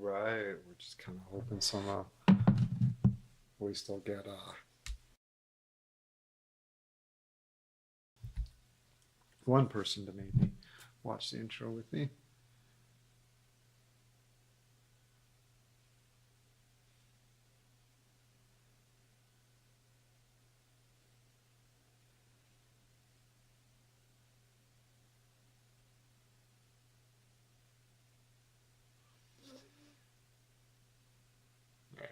Right. We're just kind of hoping somehow we still get one person to maybe watch the intro with me. Yeah.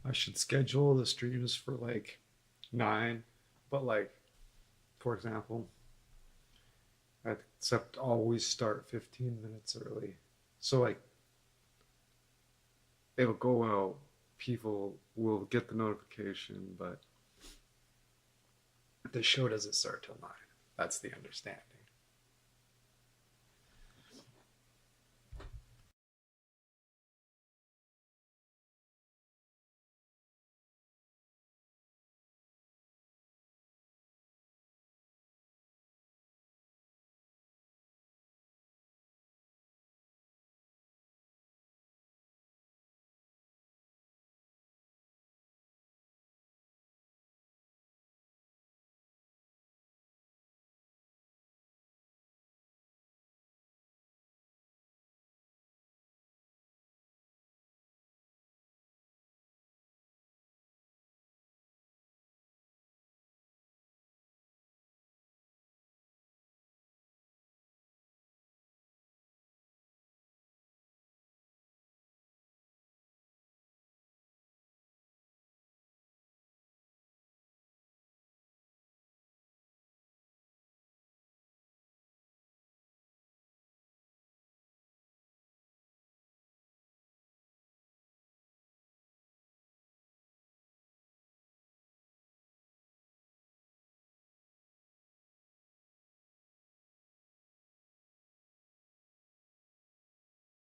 I should schedule the streams for like 9, but like, for example, I except always start 15 minutes early. So like it'll go out, people will get the notification, but the show doesn't start till 9. That's the understanding.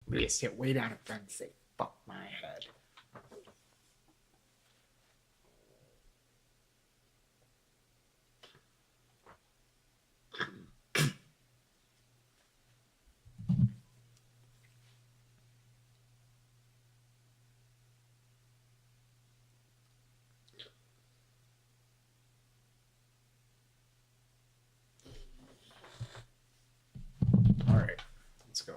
We get sit way down in front and say, fuck my head. All right, let's go.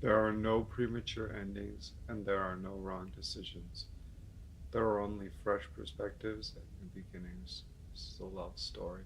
There are no premature endings and there are no wrong decisions. There are only fresh perspectives and new beginnings. This is a love story.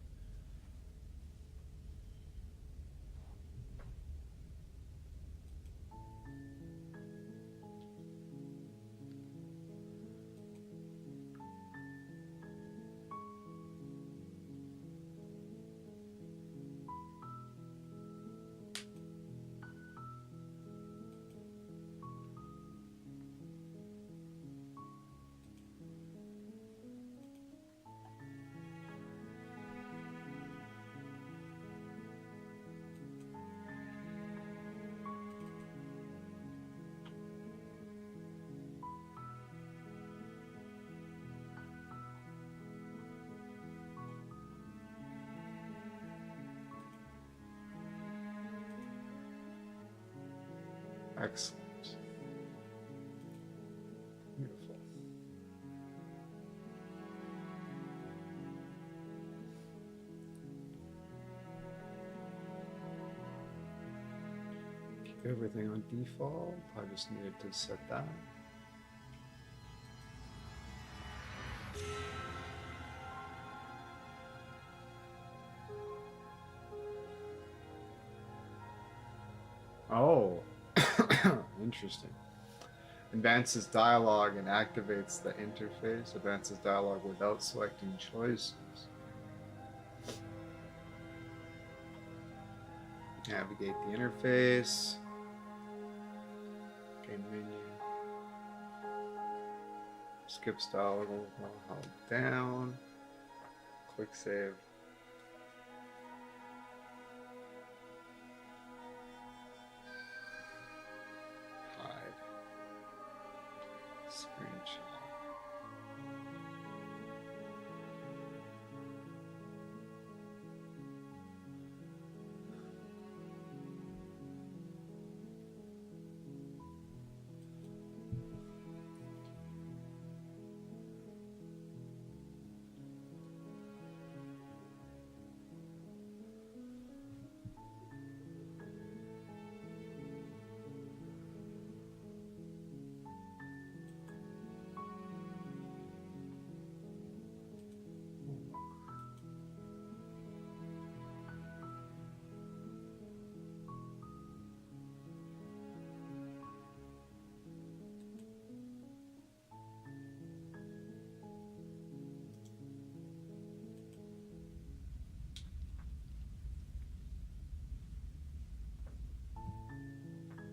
Excellent. Beautiful. Keep everything on default. I just needed to set that. Oh, interesting. Advances dialogue and activates the interface. Advances dialogue without selecting choices. Navigate the interface. Game menu. Skips dialogue while held down. Quick save. Hide. Screenshot.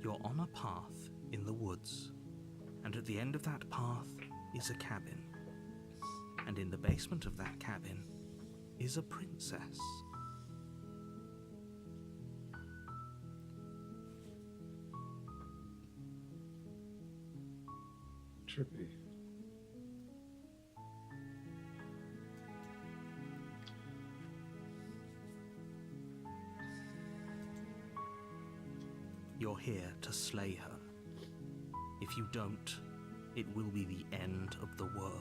You're on a path in the woods, and at the end of that path is a cabin. And in the basement of that cabin is a princess. Trippy. You're here to slay her. If you don't, it will be the end of the world.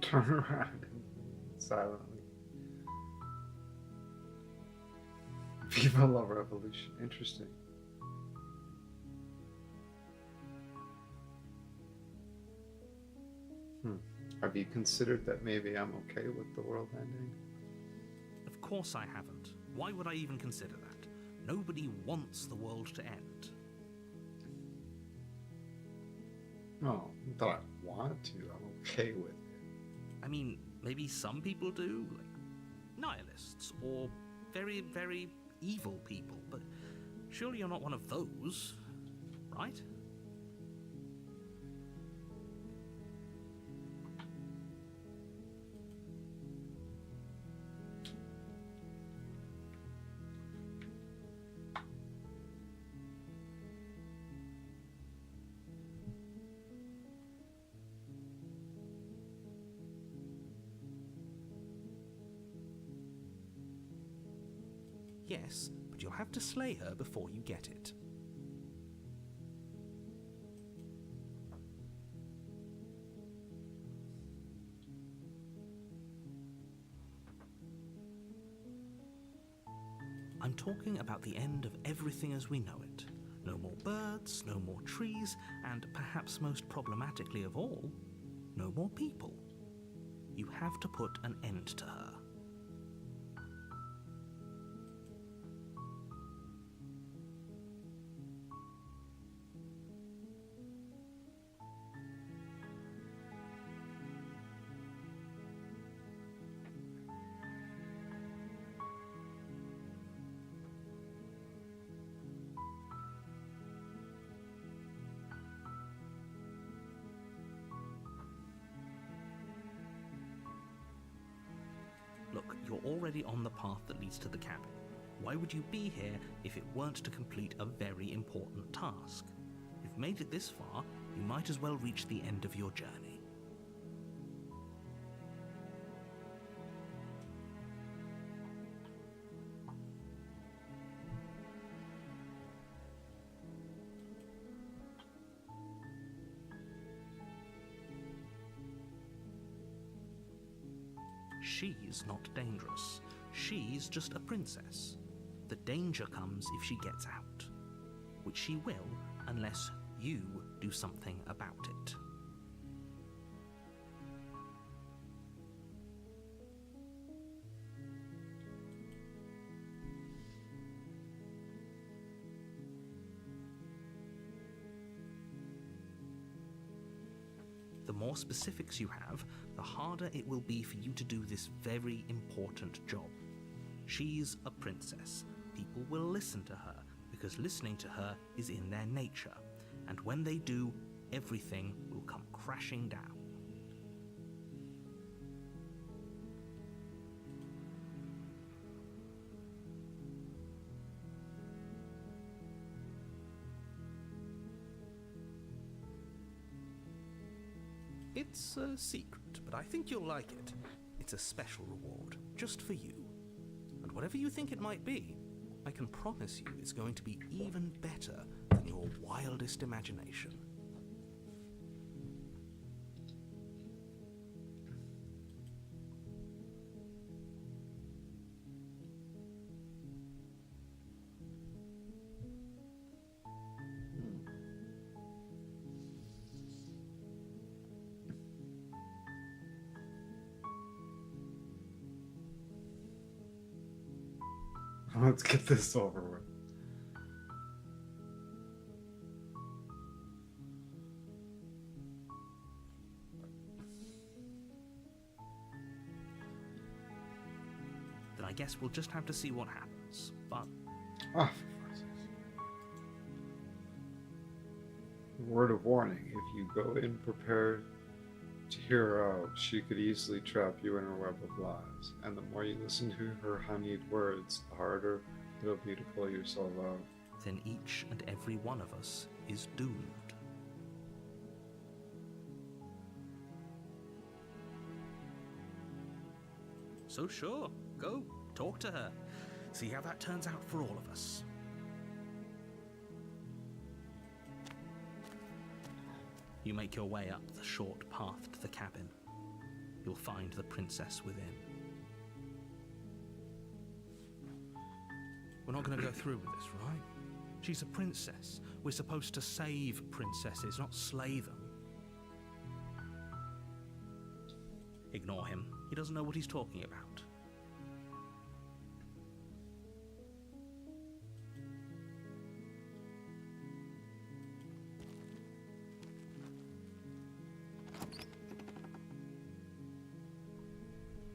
Turn around silently. Viva la revolution. Interesting. Have you considered that maybe I'm okay with the world ending? Of course I haven't. Why would I even consider that? Nobody wants the world to end. No, not that I want to. I'm okay with it. I mean, maybe some people do, like nihilists or very, very evil people, but surely you're not one of those, right? Yes, but you'll have to slay her before you get it. I'm talking about the end of everything as we know it. No more birds, no more trees, and perhaps most problematically of all, no more people. You have to put an end to her. you're already on the path that leads to the cabin. Why would you be here if it weren't to complete a very important task? You've made it this far, you might as well reach the end of your journey. She's not dangerous. She's just a princess. The danger comes if she gets out, which she will unless you do something about it. The more specifics you have, the harder it will be for you to do this very important job. She's a princess. People will listen to her because listening to her is in their nature. And when they do, everything will come crashing down. It's a secret, but I think you'll like it. It's a special reward, just for you. And whatever you think it might be, I can promise you it's going to be even better than your wildest imagination. Let's get this over with. Then I guess we'll just have to see what happens. But Ah, for fuck's sake. Word of warning, if you go in prepared to hear her out, she could easily trap you in her web of lies. And the more you listen to her honeyed words, the harder it'll be to pull yourself out. then each and every one of us is doomed. So sure, go, talk to her. See how that turns out for all of us. You make your way up the short path to the cabin. You'll find the princess within. We're not going to go through with this, right? She's a princess. We're supposed to save princesses, not slay them. Ignore him. He doesn't know what he's talking about.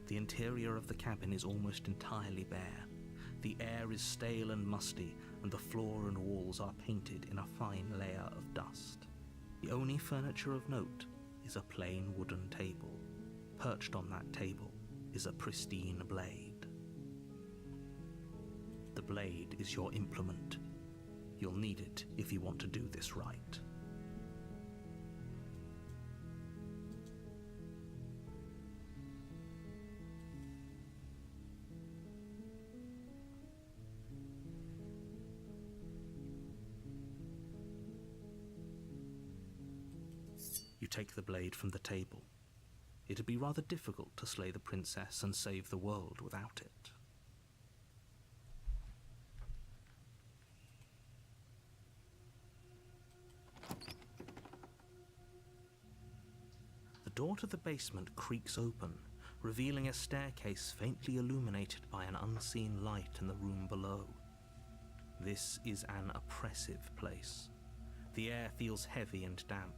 The interior of the cabin is almost entirely bare. The air is stale and musty, and the floor and walls are painted in a fine layer of dust. The only furniture of note is a plain wooden table. Perched on that table is a pristine blade. The blade is your implement. You'll need it if you want to do this right. You take the blade from the table. It'd be rather difficult to slay the princess and save the world without it. The door to the basement creaks open, revealing a staircase faintly illuminated by an unseen light in the room below. This is an oppressive place. The air feels heavy and damp,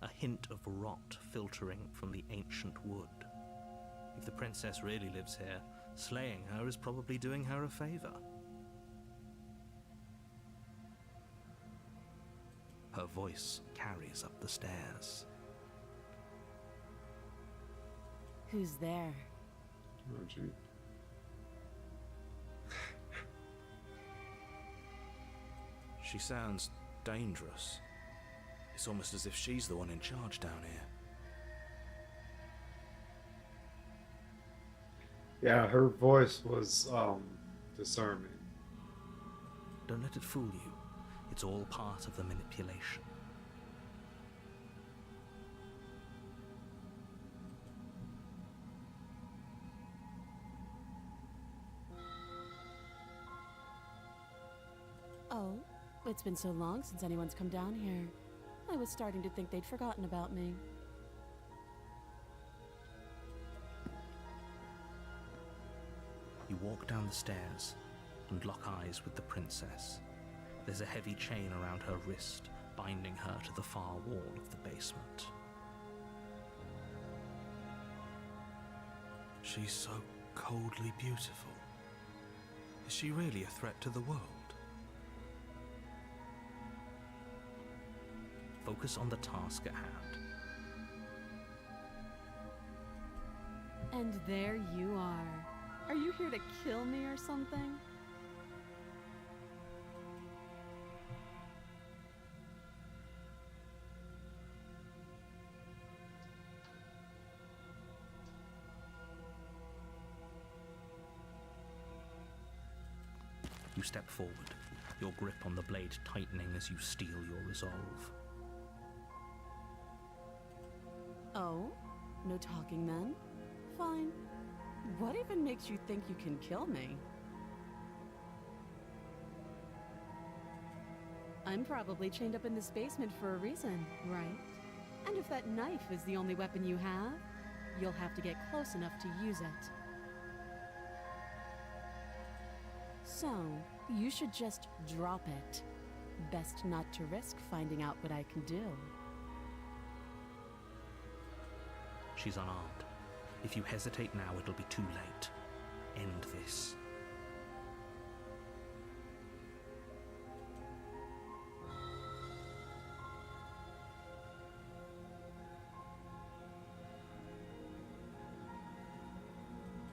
a hint of rot filtering from the ancient wood. If the princess really lives here, slaying her is probably doing her a favor. Her voice carries up the stairs. Who's there? Oh, gee. She sounds dangerous. It's almost as if she's the one in charge down here. Yeah, her voice was disarming. Don't let it fool you. It's all part of the manipulation. Oh, it's been so long since anyone's come down here. I was starting to think they'd forgotten about me. You walk down the stairs and lock eyes with the princess. There's a heavy chain around her wrist, binding her to the far wall of the basement. She's so coldly beautiful. Is she really a threat to the world? Focus on the task at hand. And there you are. Are you here to kill me or something? You step forward, your grip on the blade tightening as you steel your resolve. Oh? No talking then? Fine. What even makes you think you can kill me? I'm probably chained up in this basement for a reason, right? And if that knife is the only weapon you have, you'll have to get close enough to use it. So, you should just drop it. Best not to risk finding out what I can do. She's unarmed. If you hesitate now, it'll be too late. End this.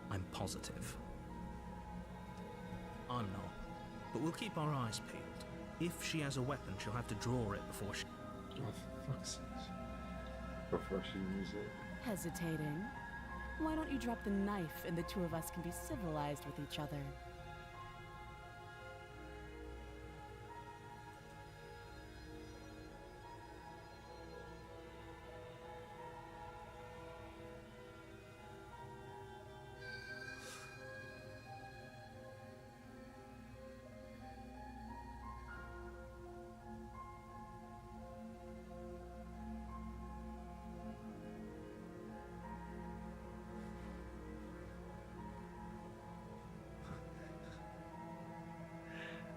I'm positive. I'm not. But we'll keep our eyes peeled. If she has a weapon, she'll have to draw it before she... Oh, for fuck's sake. Before she uses it. Hesitating? Why don't you drop the knife and the two of us can be civilized with each other?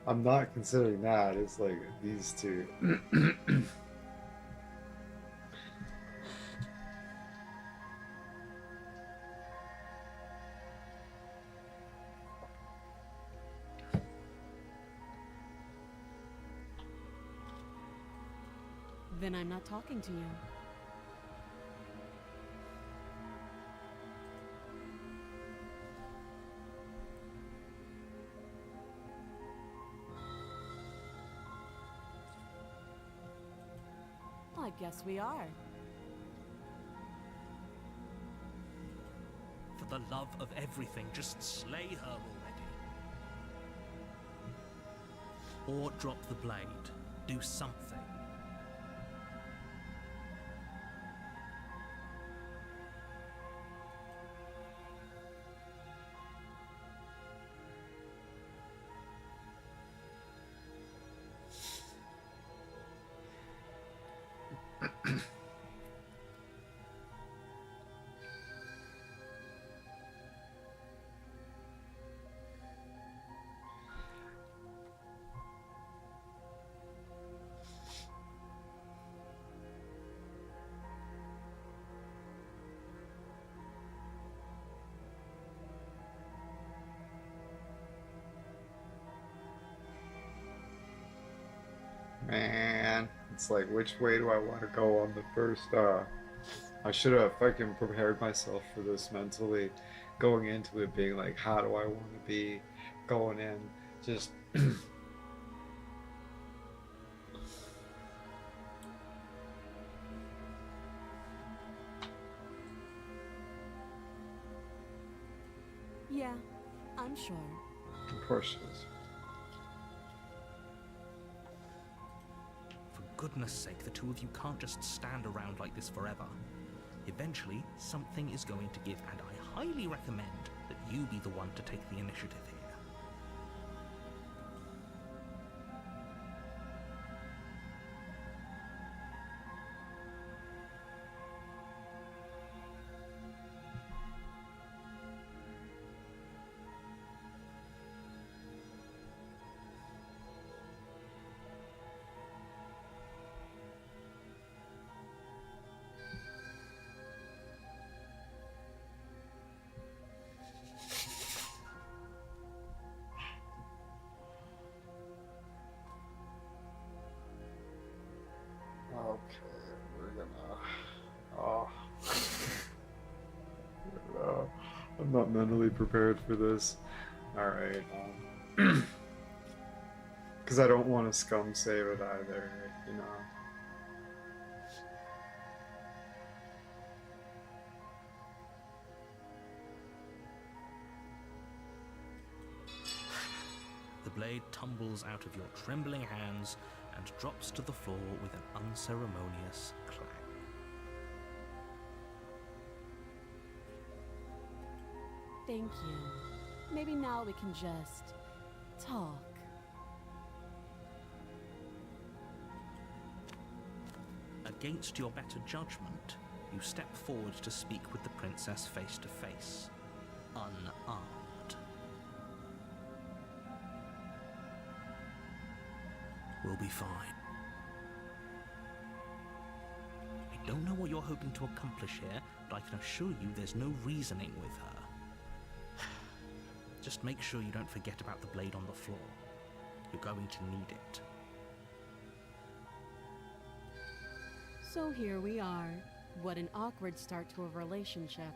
I'm not considering that. It's like these two. Then I'm not talking to you. I guess we are. For the love of everything, just slay her already. Or drop the blade. Do something. Man, it's like, which way do I want to go on the first, I should have fucking prepared myself for this mentally, going into it being like, how do I want to be going in, just Yeah, I'm sure. Of course she is. For goodness sake, the two of you can't just stand around like this forever. Eventually, something is going to give, and I highly recommend that you be the one to take the initiative here. Okay, we're gonna. Oh. I'm not mentally prepared for this. Alright, because I don't want to scum save it either, you know. The blade tumbles out of your trembling hands and drops to the floor with an unceremonious clang. Thank you. Maybe now we can just talk. Against your better judgment, you step forward to speak with the princess face to face, unarmed. We'll be fine. I don't know what you're hoping to accomplish here, but I can assure you there's no reasoning with her. Just make sure you don't forget about the blade on the floor. You're going to need it. So here we are. What an awkward start to a relationship.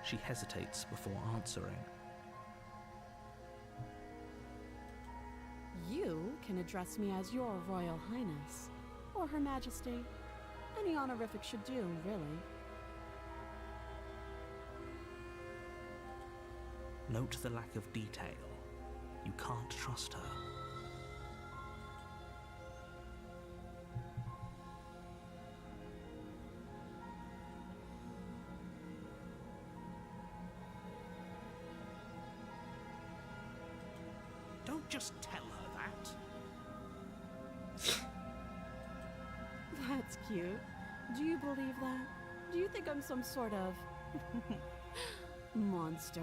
She hesitates before answering. You can address me as your Royal Highness, or Her Majesty. Any honorific should do, really. Note the lack of detail. You can't trust her. Don't just tell her that. That's cute. Do you believe that? Do you think I'm some sort of monster?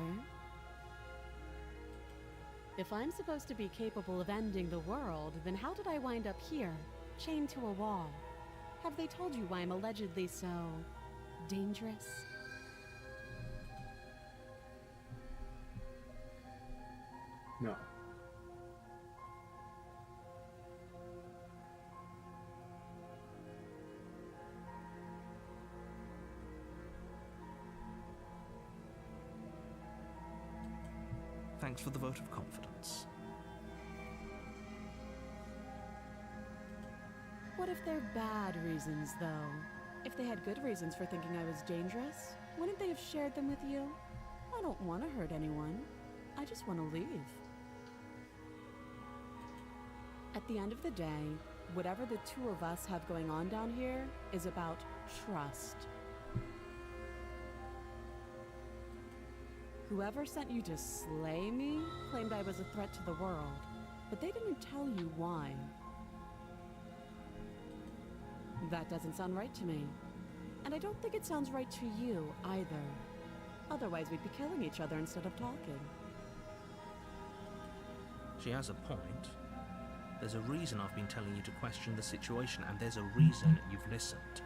If I'm supposed to be capable of ending the world, then how did I wind up here, chained to a wall? Have they told you why I'm allegedly so dangerous? No. Thanks for the vote of confidence. What if they're bad reasons, though? If they had good reasons for thinking I was dangerous, wouldn't they have shared them with you? I don't want to hurt anyone. I just want to leave. At the end of the day, whatever the two of us have going on down here is about trust. Whoever sent you to slay me claimed I was a threat to the world, but they didn't tell you why. That doesn't sound right to me. And I don't think it sounds right to you, either. Otherwise, we'd be killing each other instead of talking. She has a point. There's a reason I've been telling you to question the situation, and there's a reason you've listened.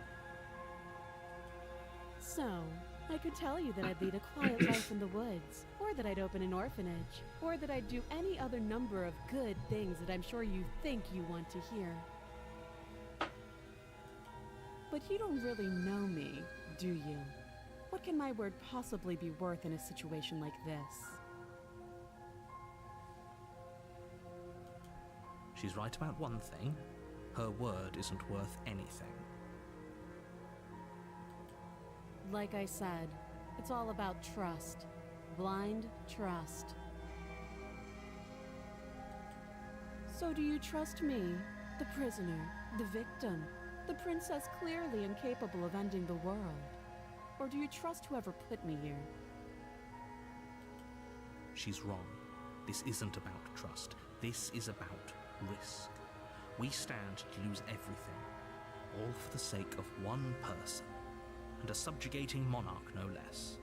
So, I could tell you that I'd lead a quiet life in the woods, or or that I'd open an orphanage, or that I'd do any other number of good things that I'm sure you think you want to hear. But you don't really know me, do you? What can my word possibly be worth in a situation like this? She's right about one thing. Her word isn't worth anything. Like I said, it's all about trust. Blind trust. So do you trust me, the prisoner, the victim, the princess clearly incapable of ending the world? Or do you trust whoever put me here? She's wrong. This isn't about trust. This is about risk. We stand to lose everything, all for the sake of one person, and a subjugating monarch no less.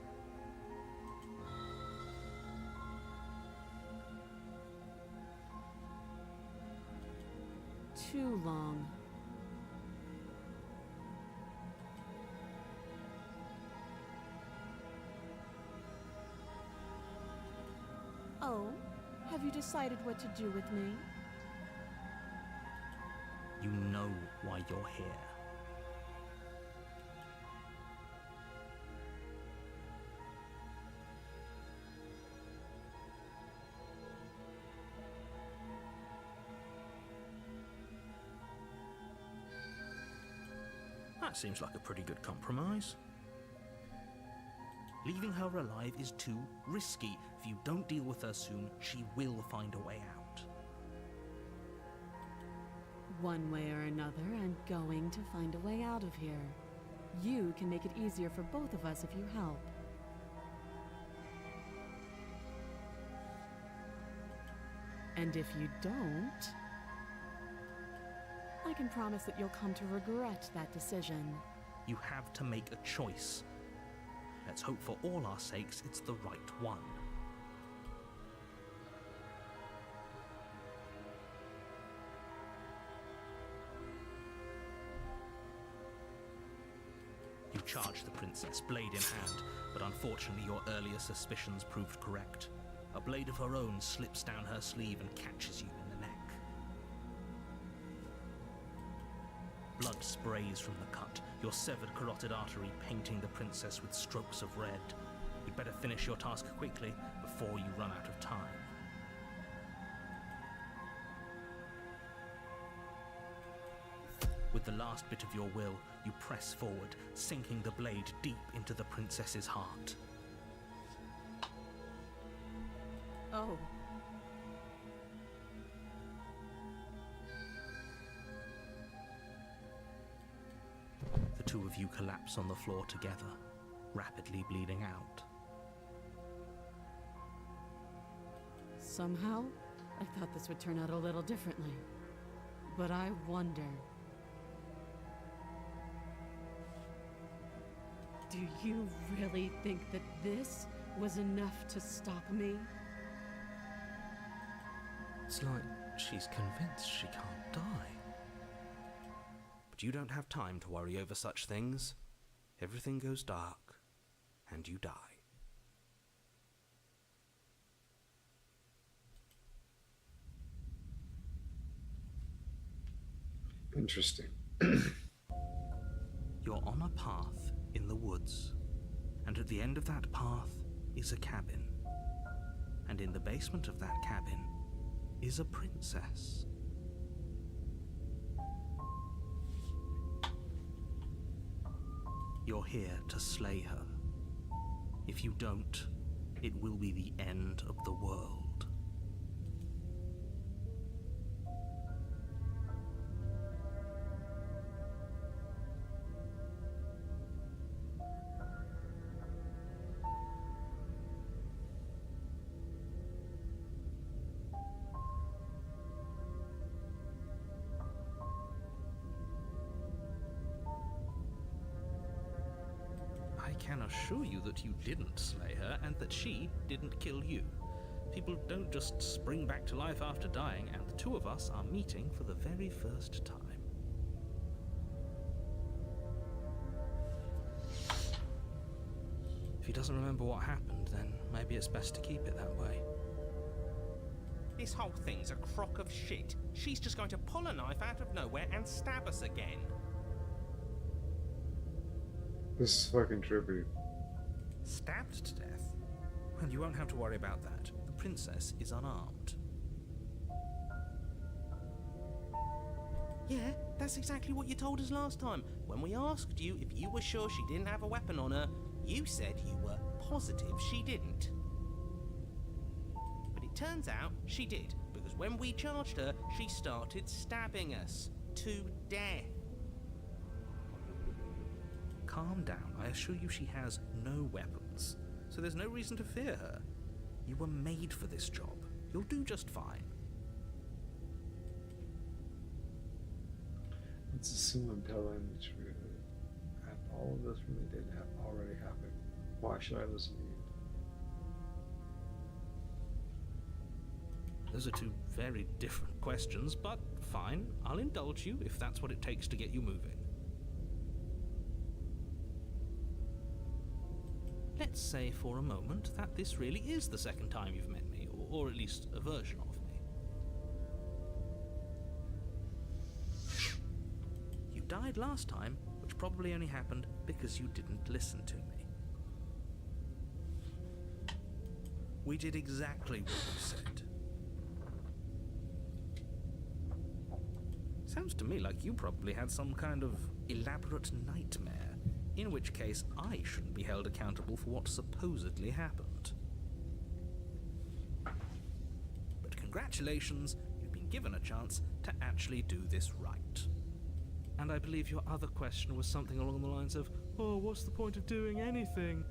Too long. Oh, have you decided what to do with me? You know why you're here. That seems like a pretty good compromise. Leaving her alive is too risky. If you don't deal with her soon, she will find a way out. One way or another, I'm going to find a way out of here. You can make it easier for both of us if you help. And if you don't, I can promise that you'll come to regret that decision. You have to make a choice. Let's hope for all our sakes it's the right one. You charge the princess, blade in hand, but unfortunately your earlier suspicions proved correct. A blade of her own slips down her sleeve and catches you in the neck. Blood sprays from the cut, your severed carotid artery painting the princess with strokes of red. You'd better finish your task quickly before you run out of time. With the last bit of your will, you press forward, sinking the blade deep into the princess's heart. Oh. The two of you collapse on the floor together, rapidly bleeding out. Somehow, I thought this would turn out a little differently. But I wonder... Do you really think that this was enough to stop me? It's like she's convinced she can't die. But you don't have time to worry over such things. Everything goes dark, and you die. Interesting. You're on a path in the woods, and at the end of that path is a cabin. And in the basement of that cabin is a princess. You're here to slay her. If you don't, it will be the end of the world. I can assure you that you didn't slay her and that she didn't kill you. People don't just spring back to life after dying, and the two of us are meeting for the very first time. If he doesn't remember what happened, then Maybe it's best to keep it that way. This whole thing's a crock of shit. She's just going to pull a knife out of nowhere and stab us again. This is fucking trippy. Stabbed to death? Well, you won't have to worry about that. The princess is unarmed. Yeah, that's exactly what you told us last time. When we asked you if you were sure she didn't have a weapon on her, you said you were positive she didn't. But it turns out she did, because when we charged her, she started stabbing us to death. Calm down. I assure you she has no weapons, so there's no reason to fear her. You were made for this job. You'll do just fine. Let's assume I'm telling the truth. And all of this really did already happen. Why should I listen to you? Those are two very different questions, but fine. I'll indulge you if that's what it takes to get you moving. Let's say for a moment that this really is the second time you've met me, or at least a version of me. You died last time, which probably only happened because you didn't listen to me. We did exactly what you said. Sounds to me like you probably had some kind of elaborate nightmare, in which case I shouldn't be held accountable for what supposedly happened. But congratulations, you've been given a chance to actually do this right. And I believe your other question was something along the lines of, oh, what's the point of doing anything?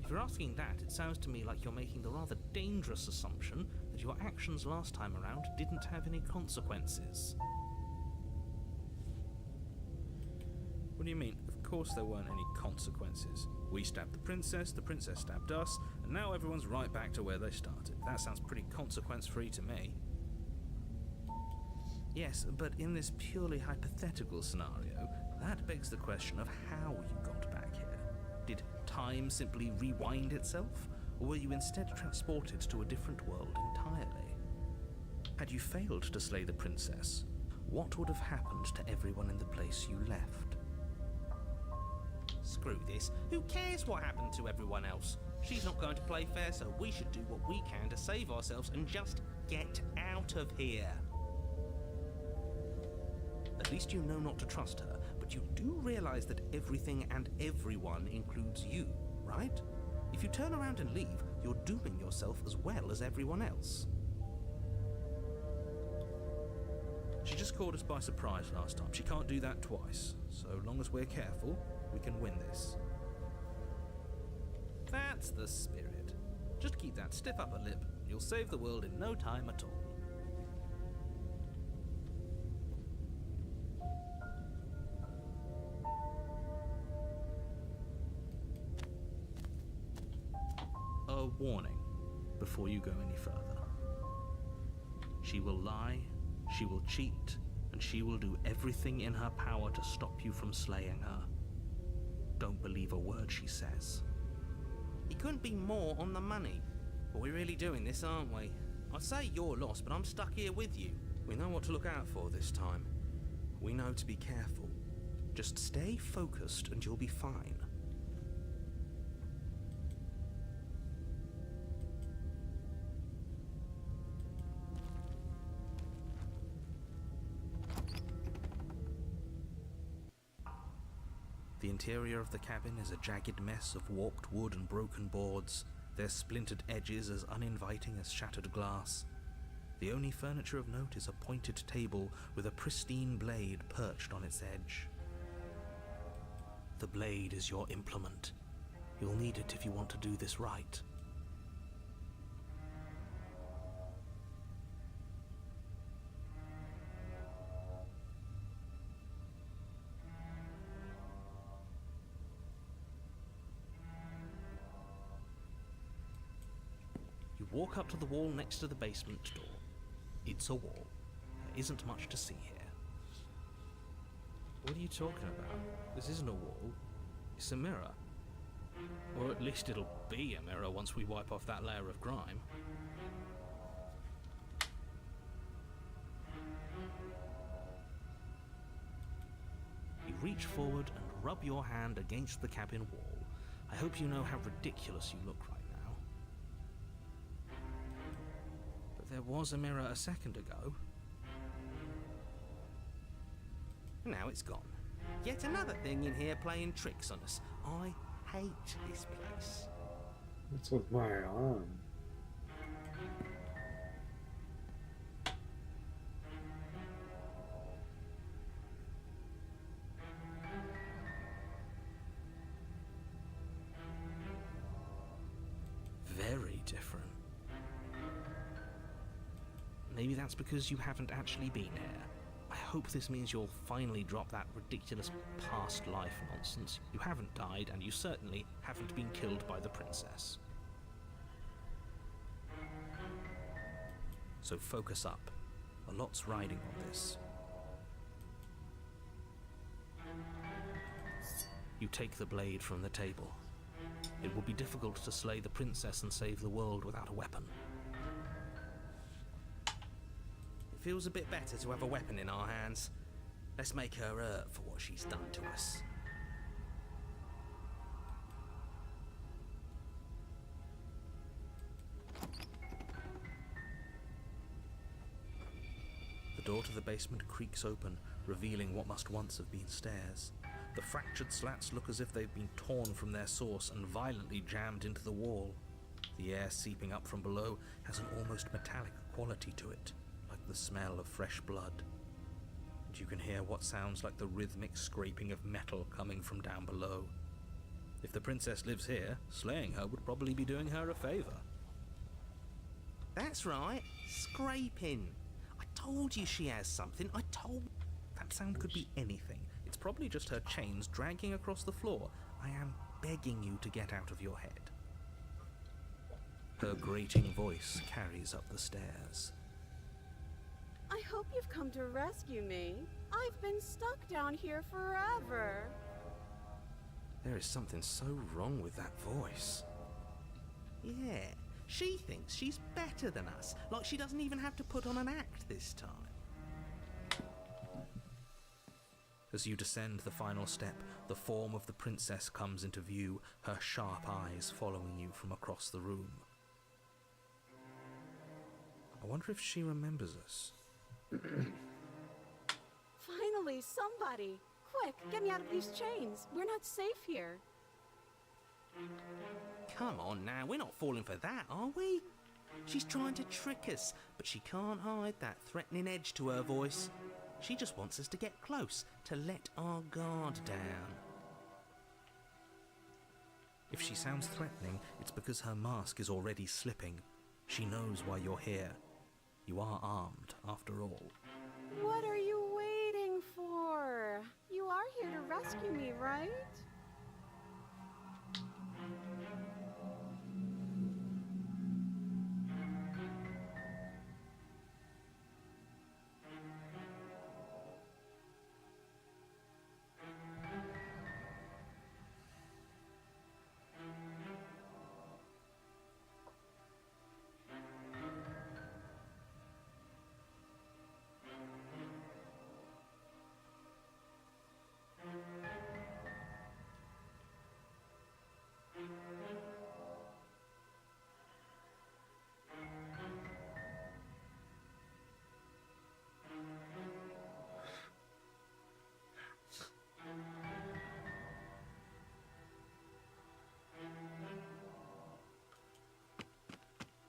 If you're asking that, it sounds to me like you're making the rather dangerous assumption that your actions last time around didn't have any consequences. What do you mean? Of course there weren't any consequences. We stabbed the princess stabbed us, and now everyone's right back to where they started. That sounds pretty consequence-free to me. Yes, but in this purely hypothetical scenario, that begs the question of how you got back here. Did time simply rewind itself, or were you instead transported to a different world entirely? Had you failed to slay the princess, what would have happened to everyone in the place you left? Screw this. Who cares what happened to everyone else? She's not going to play fair, so we should do what we can to save ourselves and just get out of here. At least you know not to trust her, but you do realize that everything and everyone includes you, right? If you turn around and leave, you're dooming yourself as well as everyone else. She just caught us by surprise last time. She can't do that twice. So long as we're careful, we can win this. That's the spirit. Just keep that stiff upper lip, and you'll save the world in no time at all. A warning before you go any further. She will lie, she will cheat, and she will do everything in her power to stop you from slaying her. Don't believe a word she says. He couldn't be more on the money. But we're really doing this, aren't we? I'd say you're lost, but I'm stuck here with you. We know what to look out for this time. We know to be careful. Just stay focused and you'll be fine. The interior of the cabin is a jagged mess of warped wood and broken boards, their splintered edges as uninviting as shattered glass. The only furniture of note is a pointed table with a pristine blade perched on its edge. The blade is your implement. You'll need it if you want to do this right. You walk up to the wall next to the basement door. It's a wall. There isn't much to see here. What are you talking about? This isn't a wall. It's a mirror. Or at least it'll be a mirror once we wipe off that layer of grime. You reach forward and rub your hand against the cabin wall. I hope you know how ridiculous you look right now. But there was a mirror a second ago. Now it's gone. Yet another thing in here playing tricks on us. I hate this place. What's with my arm? Very different. Maybe that's because you haven't actually been here. I hope this means you'll finally drop that ridiculous past life nonsense. You haven't died, and you certainly haven't been killed by the princess. So focus up. A lot's riding on this. You take the blade from the table. It will be difficult to slay the princess and save the world without a weapon. It feels a bit better to have a weapon in our hands. Let's make her hurt for what she's done to us. The door to the basement creaks open, revealing what must once have been stairs. The fractured slats look as if they've been torn from their source and violently jammed into the wall. The air seeping up from below has an almost metallic quality to it, like the smell of fresh blood. And you can hear what sounds like the rhythmic scraping of metal coming from down below. If the princess lives here, slaying her would probably be doing her a favor. That's right, scraping. I told you she has something. That sound could be anything. It's probably just her chains dragging across the floor. I am begging you to get out of your head. Her grating voice carries up the stairs. I hope you've come to rescue me. I've been stuck down here forever. There is something so wrong with that voice. Yeah, she thinks she's better than us, like she doesn't even have to put on an act this time. As you descend the final step, the form of the princess comes into view, her sharp eyes following you from across the room. I wonder if she remembers us. Finally, somebody! Quick, get me out of these chains. We're not safe here. Come on now, we're not falling for that, are we? She's trying to trick us, but she can't hide that threatening edge to her voice. She just wants us to get close, to let our guard down. If she sounds threatening, it's because her mask is already slipping. She knows why you're here. You are armed, after all. What are you waiting for? You are here to rescue me, right?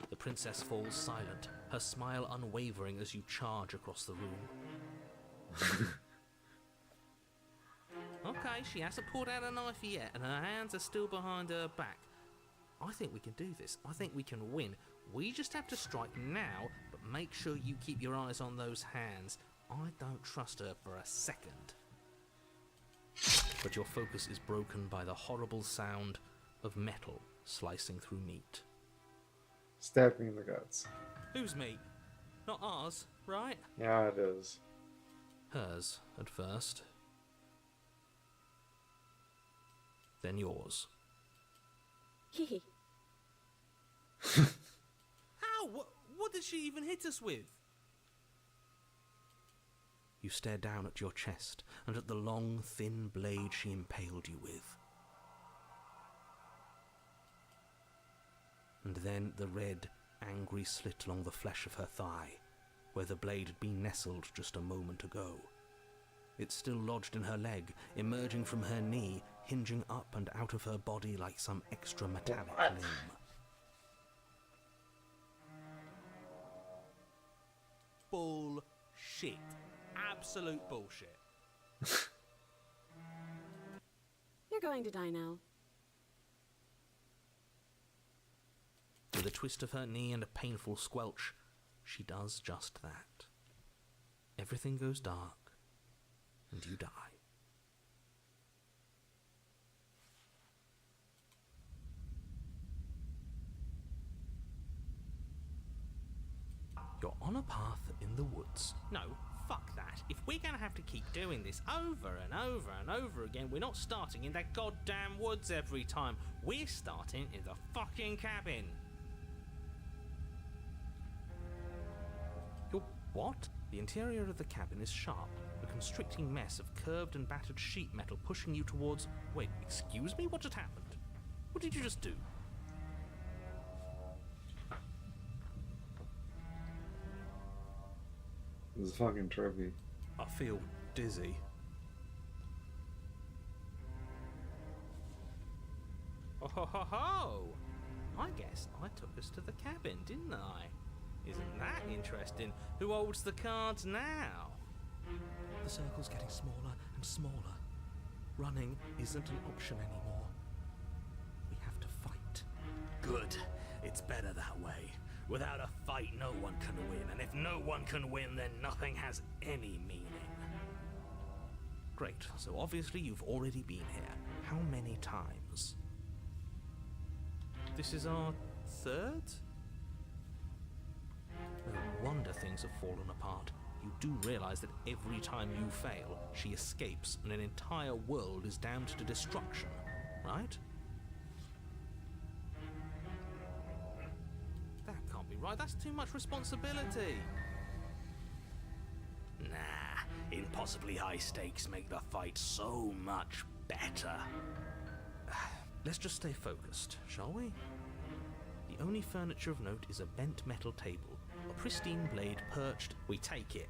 The princess falls silent, her smile unwavering as you charge across the room. Okay, she hasn't pulled out a knife yet, and her hands are still behind her back. I think we can do this. I think we can win. We just have to strike now, but make sure you keep your eyes on those hands. I don't trust her for a second. But your focus is broken by the horrible sound of metal slicing through meat. Stab me in the guts. Whose meat? Not ours, right? Yeah, it is. Hers, at first. Then yours. Hee. How? What did she even hit us with? You stare down at your chest and at the long, thin blade she impaled you with. And then the red, angry slit along the flesh of her thigh, where the blade had been nestled just a moment ago. It's still lodged in her leg, emerging from her knee, hinging up and out of her body like some extra metallic What? limb. Bullshit. Absolute bullshit. You're going to die now. With a twist of her knee and a painful squelch, she does just that. Everything goes dark, and you die. You're on a path in the woods. No, fuck that. If we're gonna have to keep doing this over and over and over again, we're not starting in that goddamn woods every time. We're starting in the fucking cabin. Your what? The interior of the cabin is sharp, a constricting mess of curved and battered sheet metal pushing you towards... Wait, excuse me? What just happened? What did you just do? This is fucking trippy. I feel dizzy. Oh ho ho ho! I guess I took us to the cabin, didn't I? Isn't that interesting? Who holds the cards now? The circle's getting smaller and smaller. Running isn't an option anymore. We have to fight. Good. It's better that way. Without a fight, no one can win. And if no one can win, then nothing has any meaning. Great, so obviously you've already been here. How many times? This is our third? No wonder things have fallen apart. You do realize that every time you fail, she escapes and an entire world is damned to destruction, right? That can't be right. That's too much responsibility. Nah, impossibly high stakes make the fight so much better. Let's just stay focused, shall we? The only furniture of note is a bent metal table, a pristine blade perched. We take it.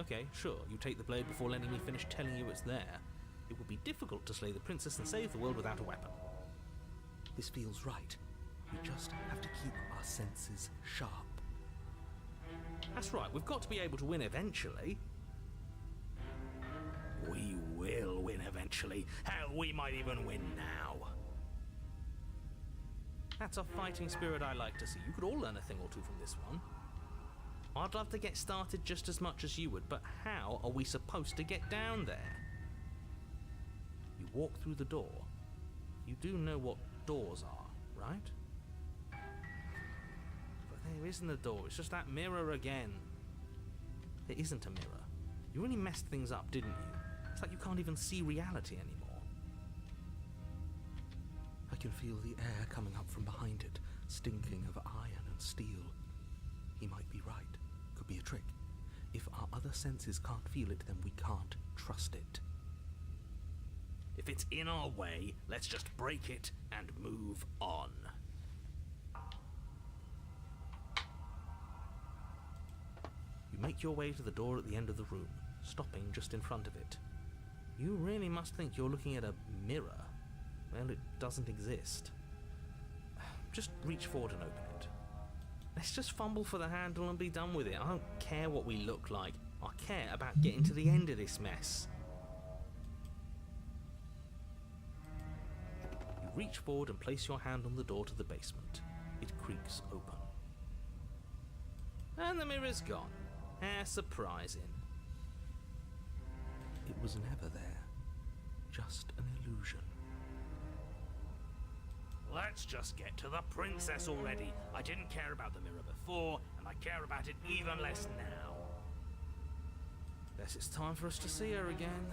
Okay, sure, you take the blade before letting me finish telling you it's there. It would be difficult to slay the princess and save the world without a weapon. This feels right. We just have to keep our senses sharp. That's right, we've got to be able to win eventually. We will win eventually. Hell, we might even win now. That's a fighting spirit I like to see. You could all learn a thing or two from this one. I'd love to get started just as much as you would, but how are we supposed to get down there? You walk through the door. You do know what doors are, right? But there isn't a door, it's just that mirror again. There isn't a mirror. You really messed things up, didn't you? It's like you can't even see reality anymore. I can feel the air coming up from behind it, stinking of iron and steel. He might be right. Could be a trick. If our other senses can't feel it, then we can't trust it. If it's in our way, let's just break it and move on. You make your way to the door at the end of the room, stopping just in front of it. You really must think you're looking at a mirror. Well, it doesn't exist. Just reach forward and open it. Let's just fumble for the handle and be done with it. I don't care what we look like. I care about getting to the end of this mess. You reach forward and place your hand on the door to the basement. It creaks open. And the mirror's gone. How surprising. It was never there. Just an illusion. Let's just get to the princess already. I didn't care about the mirror before, and I care about it even less now. Guess it's time for us to see her again.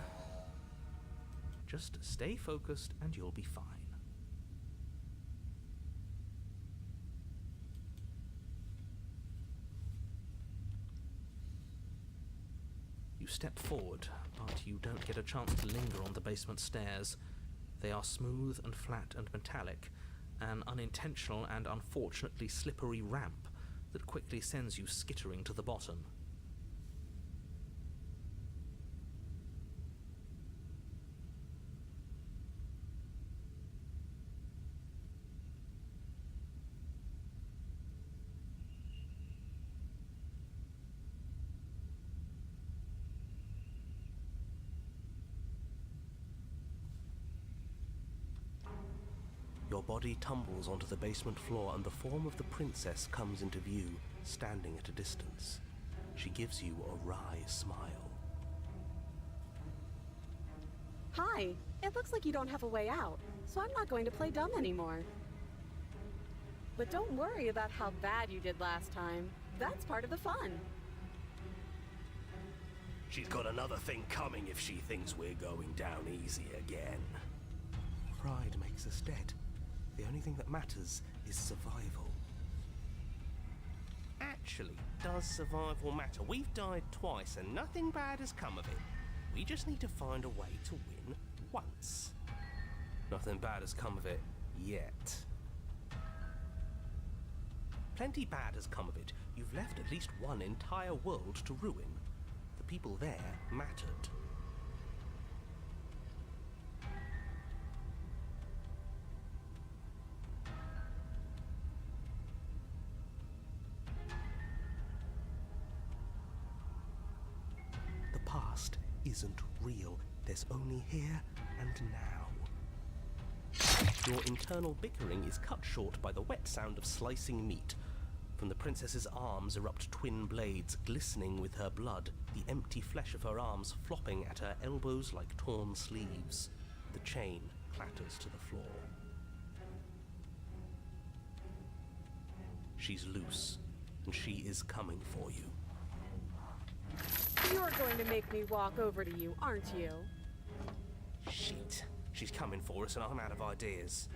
Just stay focused and you'll be fine. You step forward, but you don't get a chance to linger on the basement stairs. They are smooth and flat and metallic, an unintentional and unfortunately slippery ramp that quickly sends you skittering to the bottom. Your body tumbles onto the basement floor and the form of the princess comes into view, standing at a distance. She gives you a wry smile. Hi. It looks like you don't have a way out, so I'm not going to play dumb anymore. But don't worry about how bad you did last time. That's part of the fun. She's got another thing coming if she thinks we're going down easy again. Pride makes us dead. The only thing that matters is survival. Actually, does survival matter? We've died twice and nothing bad has come of it. We just need to find a way to win once. Nothing bad has come of it yet. Plenty bad has come of it. You've left at least one entire world to ruin. The people there mattered. The past isn't real. There's only here and now. Your internal bickering is cut short by the wet sound of slicing meat. From the princess's arms erupt twin blades, glistening with her blood, the empty flesh of her arms flopping at her elbows like torn sleeves. The chain clatters to the floor. She's loose, and she is coming for you. You're going to make me walk over to you, aren't you? Shit. She's coming for us and I'm out of ideas.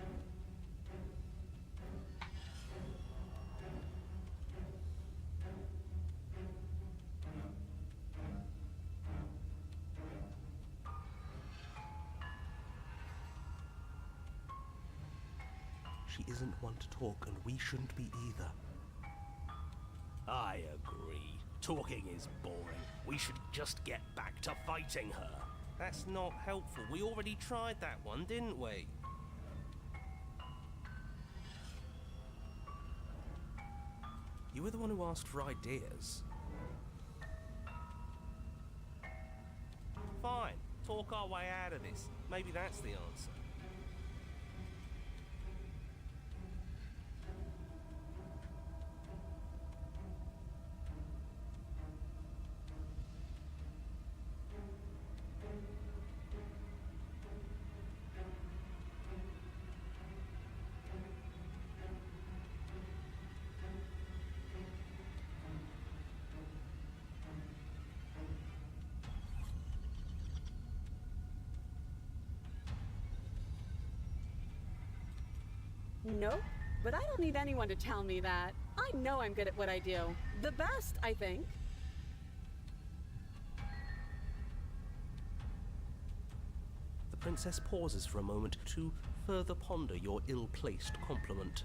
She isn't one to talk, and we shouldn't be either. I agree. Talking is boring. We should just get back to fighting her. That's not helpful. We already tried that one, didn't we? You were the one who asked for ideas. Fine. Talk our way out of this. Maybe that's the answer. Nope. But I don't need anyone to tell me that. I know I'm good at what I do. The best, I think. The princess pauses for a moment to further ponder your ill-placed compliment.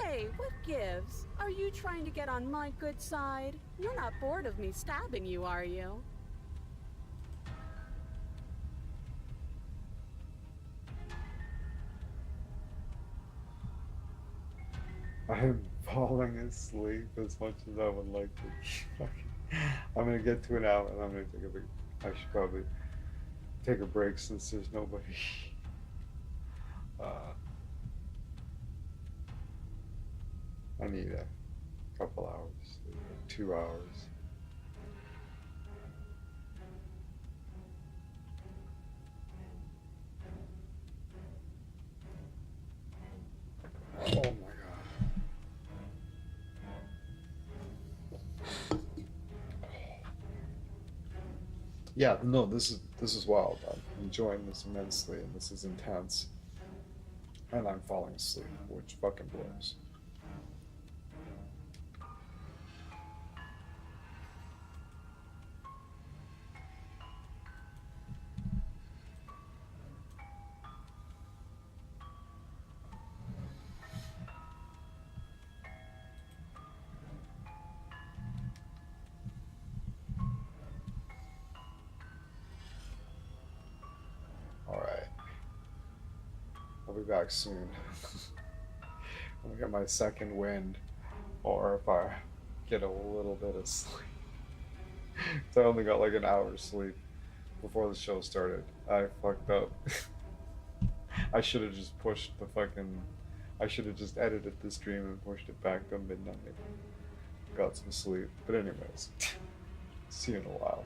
Hey, what gives? Are you trying to get on my good side? You're not bored of me stabbing you, are you? I'm falling asleep as much as I would like to. I'm gonna get to an hour and I'm gonna take a big. I should probably take a break since there's nobody. I need a couple hours, 2 hours. Oh my god. Yeah, no, this is wild. I'm enjoying this immensely, and this is intense. And I'm falling asleep, which fucking blows. Alright. I'll be back soon. When I get my second wind, or if I get a little bit of sleep. So I only got like an hour's sleep before the show started. I fucked up. I should have just pushed the fucking. I should have just edited the stream and pushed it back to midnight. Got some sleep. But anyways, see you in a while.